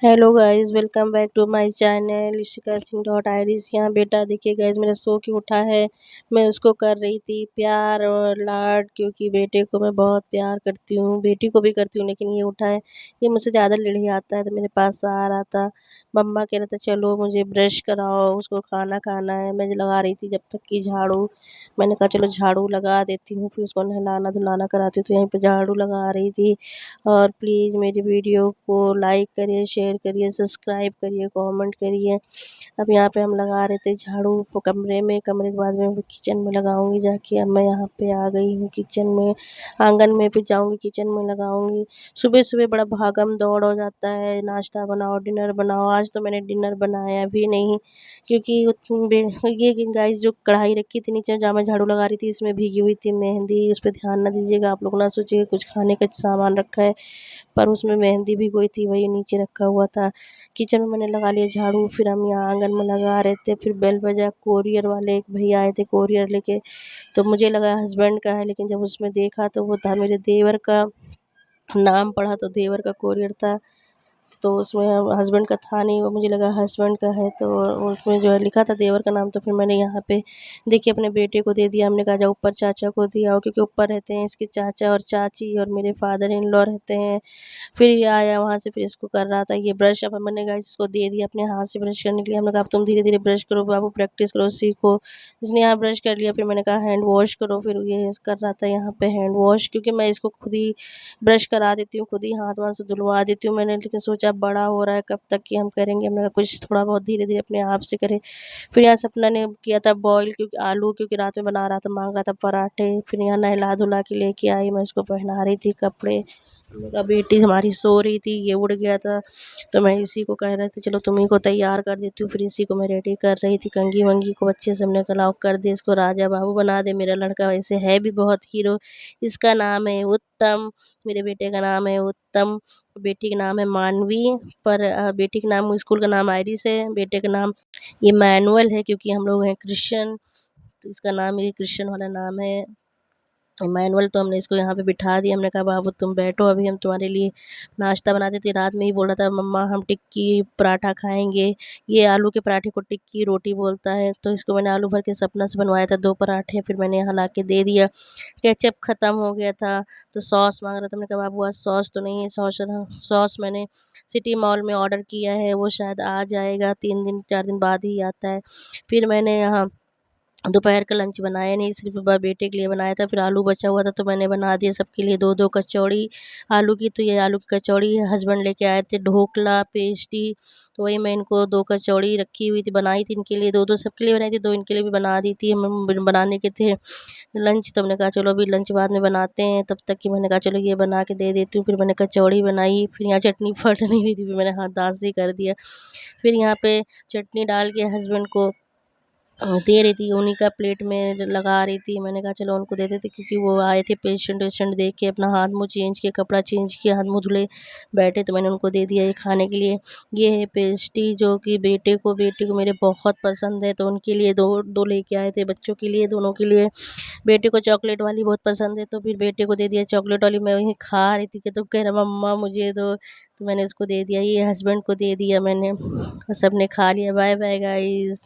Hello guys, welcome back to my channel Ishika Singh dot Iris. यहाँ बेटा देखिए गाइस, मेरा सो के उठा है। मैं उसको कर रही थी प्यार और लाड, क्योंकि बेटे को मैं बहुत प्यार करती हूँ, बेटी को भी करती हूँ, लेकिन ये उठा है, ये मुझसे ज़्यादा आता है तो मेरे पास आ रहा था। मम्मा कह रहा था चलो मुझे ब्रश कराओ, उसको खाना खाना है। मैं लगा रही थी जब तक कि झाड़ू। मैंने कहा चलो झाड़ू लगा देती हूँ, फिर उसको नहलाना धुलाना कराती हूँ, तो यहीं पर झाड़ू लगा रही थी। और प्लीज़ मेरी वीडियो को लाइक करिए, शेयर करिए, सब्सक्राइब करिए, कमेंट करिए। अब यहाँ पे हम लगा रहे थे झाड़ू कमरे के बाद में किचन में लगाऊंगी जाके। अब मैं यहाँ पे आ गई हूँ किचन में, आंगन में, फिर जाऊंगी किचन में लगाऊंगी। सुबह सुबह बड़ा भागम दौड़ हो जाता है, नाश्ता बनाओ, डिनर बनाओ। आज तो मैंने डिनर बनाया भी नहीं, क्योंकि ये गाइस जो कढ़ाई रखी थी नीचे जहाँ मैं झाड़ू लगा रही थी, इसमें भीगी हुई थी मेहंदी। उस पर ध्यान ना दीजिएगा, आप लोग ना सोचिएगा कुछ खाने का सामान रखा है, पर उसमें मेहंदी भिगोई थी, वही नीचे रखा हुआ था। किचन में मैंने लगा लिया झाड़ू, फिर हम यहाँ आंगन में लगा रहे थे। फिर बेल बजा, कोरियर वाले एक भैया आए थे कोरियर लेके, तो मुझे लगा हस्बैंड का है, लेकिन जब उसमें देखा तो वो था मेरे देवर का। नाम पढ़ा तो देवर का कोरियर था, तो उसमें हस्बैंड का था नहीं, वो मुझे लगा हस्बैंड का है, तो उसमें जो है लिखा था देवर का नाम। तो फिर मैंने यहाँ पे देखिए अपने बेटे को दे दिया। हमने कहा जाओ ऊपर चाचा को दिया हो, क्योंकि ऊपर रहते हैं इसके चाचा और चाची, और मेरे फादर इन लॉ रहते हैं। फिर ये आया वहाँ से, फिर इसको कर रहा था ये ब्रश। अब मैंने कहा इसको दे दिया अपने हाथ से ब्रश करने के लिए। हमने कहा अब तुम धीरे धीरे ब्रश करो बाबू, प्रैक्टिस करो, सीखो। इसने यहाँ ब्रश कर लिया, फिर मैंने कहा हैंड वॉश करो। फिर ये कर रहा था यहाँ पे हैंड वॉश, क्योंकि मैं इसको खुद ही ब्रश करा देती हूँ, खुद ही हाथ वहाँ से धुलवा देती हूँ मैंने। लेकिन सोचा बड़ा हो रहा है, कब तक कि हम करेंगे, हमने कहा कुछ थोड़ा बहुत धीरे धीरे अपने आप से करें। फिर यहाँ सपना ने किया था बॉईल, क्योंकि आलू, क्योंकि रात में बना रहा था, मांग रहा था पराठे। फिर यहाँ नहला धुला के लेके आई, मैं इसको पहना रही थी कपड़े। हमने कहा बेटी हमारी सो रही थी, ये उड़ गया था, तो मैं इसी को कह रही थी चलो तुम्ही को तैयार कर देती हूँ। फिर इसी को मैं रेडी कर रही थी, कंघी वंगी को अच्छे से हमने कहा कर दे इसको, राजा बाबू बना दे। मेरा लड़का वैसे है भी बहुत हीरो, इसका नाम है उत्तम। मेरे बेटे का नाम है उत्तम, बेटी का नाम है मानवी। पर बेटी के नाम, स्कूल का नाम आयरिस है, बेटे का नाम ये मैनुअल है, क्योंकि हम लोग हैं क्रिश्चियन, तो इसका नाम ये क्रिश्चियन वाला नाम है मैनुअल। तो हमने इसको यहाँ पे बिठा दिया। हमने कहा बाबू तुम बैठो, अभी हम तुम्हारे लिए नाश्ता बना देते। रात में ही बोल रहा था मम्मा हम टिक्की पराठा खाएंगे। ये आलू के पराठे को टिक्की रोटी बोलता है, तो इसको मैंने आलू भर के सपना से बनवाया था 2 पराठे, फिर मैंने यहाँ ला के दे दिया। केचप ख़त्म हो गया था, तो सॉस मांग रहा था। हमने कहा बाबू आज सॉस तो नहीं है, सॉस मैंने सिटी मॉल में ऑर्डर किया है, वो शायद आ जाएगा, 3 दिन 4 दिन बाद ही आता है। फिर मैंने यहाँ दोपहर का लंच बनाया नहीं, सिर्फ बेटे के लिए बनाया था। फिर आलू बचा हुआ था, तो मैंने बना दिया सबके लिए 2-2 कचौड़ी आलू की। तो ये आलू की कचौड़ी हस्बैंड लेके आए थे, ढोकला पेस्टी, तो वही मैं इनको 2 कचौड़ी रखी हुई थी, बनाई थी इनके लिए, 2-2 सबके लिए बनाई थी, 2 इनके लिए भी बना दी थी। हम बनाने के थे लंच, तो हमने कहा चलो अभी लंच बाद में बनाते हैं, तब तक कि मैंने कहा चलो ये बना के दे देती हूँ। फिर मैंने कचौड़ी बनाई, फिर यहाँ चटनी फट नहीं रही थी, फिर मैंने हाथ दाँत से ही कर दिया। फिर यहाँ पे चटनी डाल के हस्बैंड को दे रही थी, उन्हीं का प्लेट में लगा रही थी। मैंने कहा चलो उनको दे देते, क्योंकि वो आए थे पेशेंट वेशेंट देख के, अपना हाथ मुँह चेंज किया, कपड़ा चेंज किया, हाथ मुँह धुले बैठे, तो मैंने उनको दे दिया ये खाने के लिए। ये है पेस्टी, जो कि बेटी को मेरे बहुत पसंद है, तो उनके लिए दो लेके आए थे, बच्चों के लिए, दोनों के लिए। बेटे को चॉकलेट वाली बहुत पसंद है, तो फिर बेटे को दे दिया चॉकलेट वाली। मैं वही खा रही थी कि तो कह रहा मम्मा मुझे दो, तो मैंने उसको दे दिया। ये हस्बैंड को दे दिया मैंने, सब ने खा लिया। Bye bye guys.